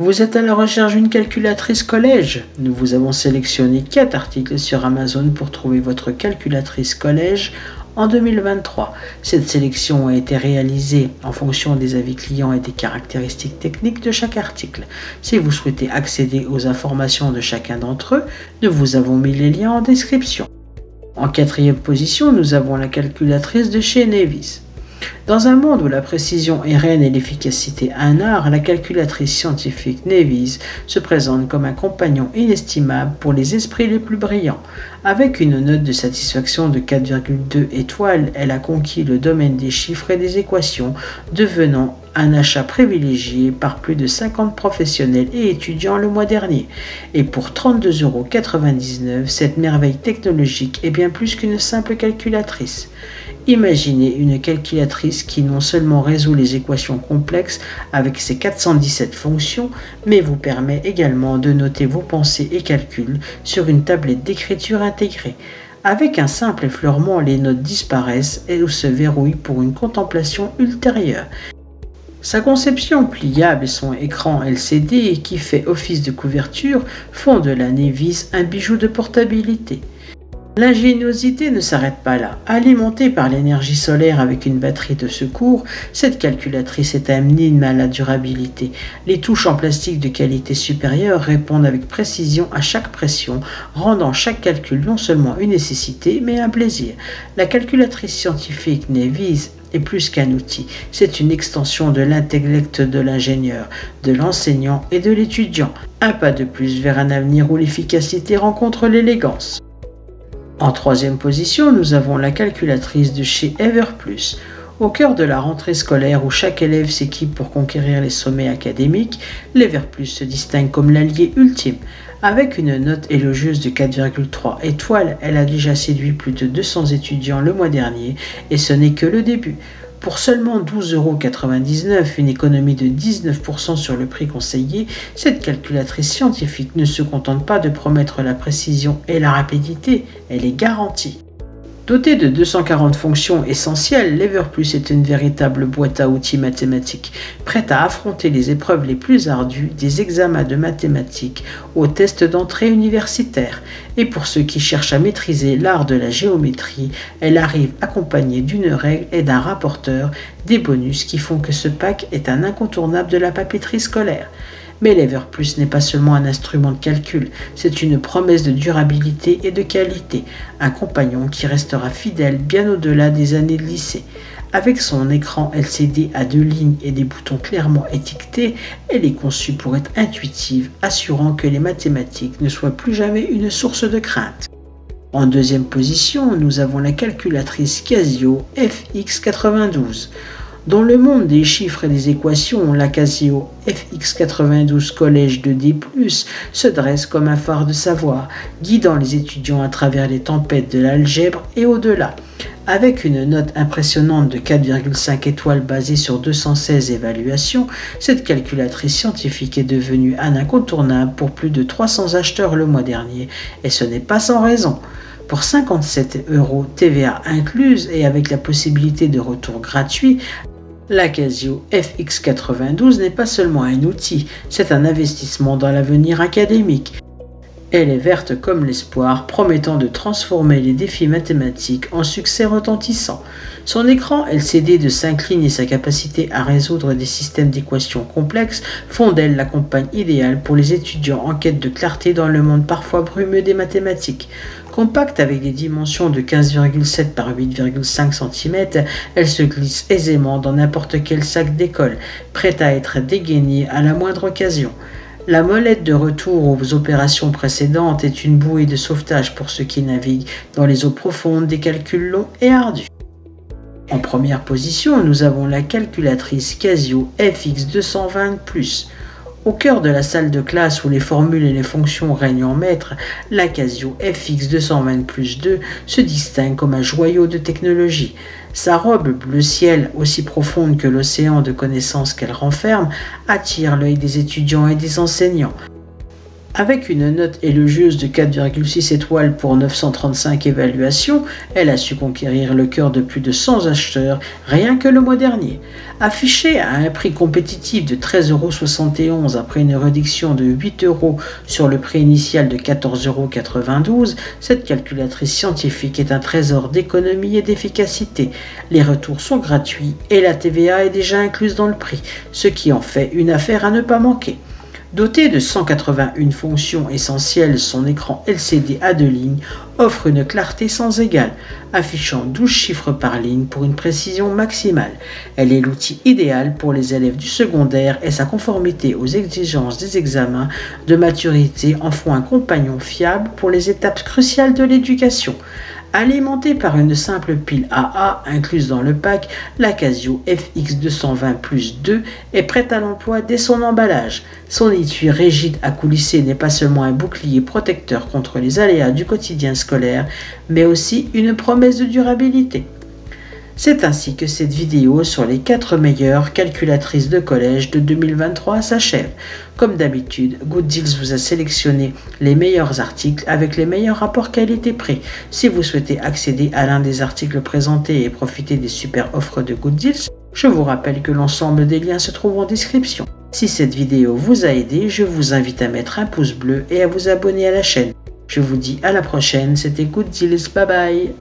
Vous êtes à la recherche d'une calculatrice collège? Nous vous avons sélectionné 4 articles sur Amazon pour trouver votre calculatrice collège en 2023. Cette sélection a été réalisée en fonction des avis clients et des caractéristiques techniques de chaque article. Si vous souhaitez accéder aux informations de chacun d'entre eux, nous vous avons mis les liens en description. En 4e position, nous avons la calculatrice de chez Nevis. Dans un monde où la précision est reine et l'efficacité un art, la calculatrice scientifique Nevis se présente comme un compagnon inestimable pour les esprits les plus brillants. Avec une note de satisfaction de 4,2 étoiles, elle a conquis le domaine des chiffres et des équations, devenant un achat privilégié par plus de 50 professionnels et étudiants le mois dernier. Et pour 32,99 €, cette merveille technologique est bien plus qu'une simple calculatrice. Imaginez une calculatrice qui non seulement résout les équations complexes avec ses 417 fonctions, mais vous permet également de noter vos pensées et calculs sur une tablette d'écriture intégrée. Avec un simple effleurement, les notes disparaissent et se verrouillent pour une contemplation ultérieure. Sa conception pliable et son écran LCD qui fait office de couverture font de la Nevis un bijou de portabilité. L'ingéniosité ne s'arrête pas là. Alimentée par l'énergie solaire avec une batterie de secours, cette calculatrice est un hymne à la durabilité. Les touches en plastique de qualité supérieure répondent avec précision à chaque pression, rendant chaque calcul non seulement une nécessité, mais un plaisir. La calculatrice scientifique Nevis est plus qu'un outil, c'est une extension de l'intellect de l'ingénieur, de l'enseignant et de l'étudiant. Un pas de plus vers un avenir où l'efficacité rencontre l'élégance. En 3e position, nous avons la calculatrice de chez Everplus. Au cœur de la rentrée scolaire où chaque élève s'équipe pour conquérir les sommets académiques, l'Everplus se distingue comme l'allié ultime. Avec une note élogieuse de 4,3 étoiles, elle a déjà séduit plus de 200 étudiants le mois dernier et ce n'est que le début. Pour seulement 12,99 €, une économie de 19% sur le prix conseillé, cette calculatrice scientifique ne se contente pas de promettre la précision et la rapidité, elle est garantie. Dotée de 240 fonctions essentielles, l'Everplus est une véritable boîte à outils mathématiques, prête à affronter les épreuves les plus ardues, des examens de mathématiques aux tests d'entrée universitaire. Et pour ceux qui cherchent à maîtriser l'art de la géométrie, elle arrive accompagnée d'une règle et d'un rapporteur, des bonus qui font que ce pack est un incontournable de la papeterie scolaire. Mais l'Everplus n'est pas seulement un instrument de calcul, c'est une promesse de durabilité et de qualité, un compagnon qui restera fidèle bien au-delà des années de lycée. Avec son écran LCD à 2 lignes et des boutons clairement étiquetés, elle est conçue pour être intuitive, assurant que les mathématiques ne soient plus jamais une source de crainte. En 2e position, nous avons la calculatrice Casio FX92. Dans le monde des chiffres et des équations, la Casio FX92 Collège 2D+, se dresse comme un phare de savoir, guidant les étudiants à travers les tempêtes de l'algèbre et au-delà. Avec une note impressionnante de 4,5 étoiles basée sur 216 évaluations, cette calculatrice scientifique est devenue un incontournable pour plus de 300 acheteurs le mois dernier, et ce n'est pas sans raison. Pour 57 € TVA incluse et avec la possibilité de retour gratuit, la Casio FX92 n'est pas seulement un outil, c'est un investissement dans l'avenir académique. Elle est verte comme l'espoir, promettant de transformer les défis mathématiques en succès retentissants. Son écran LCD de 5 lignes et sa capacité à résoudre des systèmes d'équations complexes font d'elle la compagne idéale pour les étudiants en quête de clarté dans le monde parfois brumeux des mathématiques. Compacte avec des dimensions de 15,7 par 8,5 cm, elle se glisse aisément dans n'importe quel sac d'école, prête à être dégainée à la moindre occasion. La molette de retour aux opérations précédentes est une bouée de sauvetage pour ceux qui naviguent dans les eaux profondes des calculs longs et ardus. En première position, nous avons la calculatrice Casio FX220+. Au cœur de la salle de classe où les formules et les fonctions règnent en maître, la Casio FX220+2 se distingue comme un joyau de technologie. Sa robe bleu ciel, aussi profonde que l'océan de connaissances qu'elle renferme, attire l'œil des étudiants et des enseignants. Avec une note élogieuse de 4,6 étoiles pour 935 évaluations, elle a su conquérir le cœur de plus de 100 acheteurs rien que le mois dernier. Affichée à un prix compétitif de 13,71 € après une réduction de 8 € sur le prix initial de 14,92 €, cette calculatrice scientifique est un trésor d'économie et d'efficacité. Les retours sont gratuits et la TVA est déjà incluse dans le prix, ce qui en fait une affaire à ne pas manquer. Doté de 181 fonctions essentielles, son écran LCD à 2 lignes offre une clarté sans égale, affichant 12 chiffres par ligne pour une précision maximale. Elle est l'outil idéal pour les élèves du secondaire et sa conformité aux exigences des examens de maturité en font un compagnon fiable pour les étapes cruciales de l'éducation. Alimentée par une simple pile AA incluse dans le pack, la Casio FX220+2 est prête à l'emploi dès son emballage. Son étui rigide à coulisser n'est pas seulement un bouclier protecteur contre les aléas du quotidien scolaire, mais aussi une promesse de durabilité. C'est ainsi que cette vidéo sur les 4 meilleures calculatrices de collège de 2023 s'achève. Comme d'habitude, Good Deals vous a sélectionné les meilleurs articles avec les meilleurs rapports qualité-prix. Si vous souhaitez accéder à l'un des articles présentés et profiter des super offres de Good Deals, je vous rappelle que l'ensemble des liens se trouvent en description. Si cette vidéo vous a aidé, je vous invite à mettre un pouce bleu et à vous abonner à la chaîne. Je vous dis à la prochaine, c'était Good Deals, bye bye.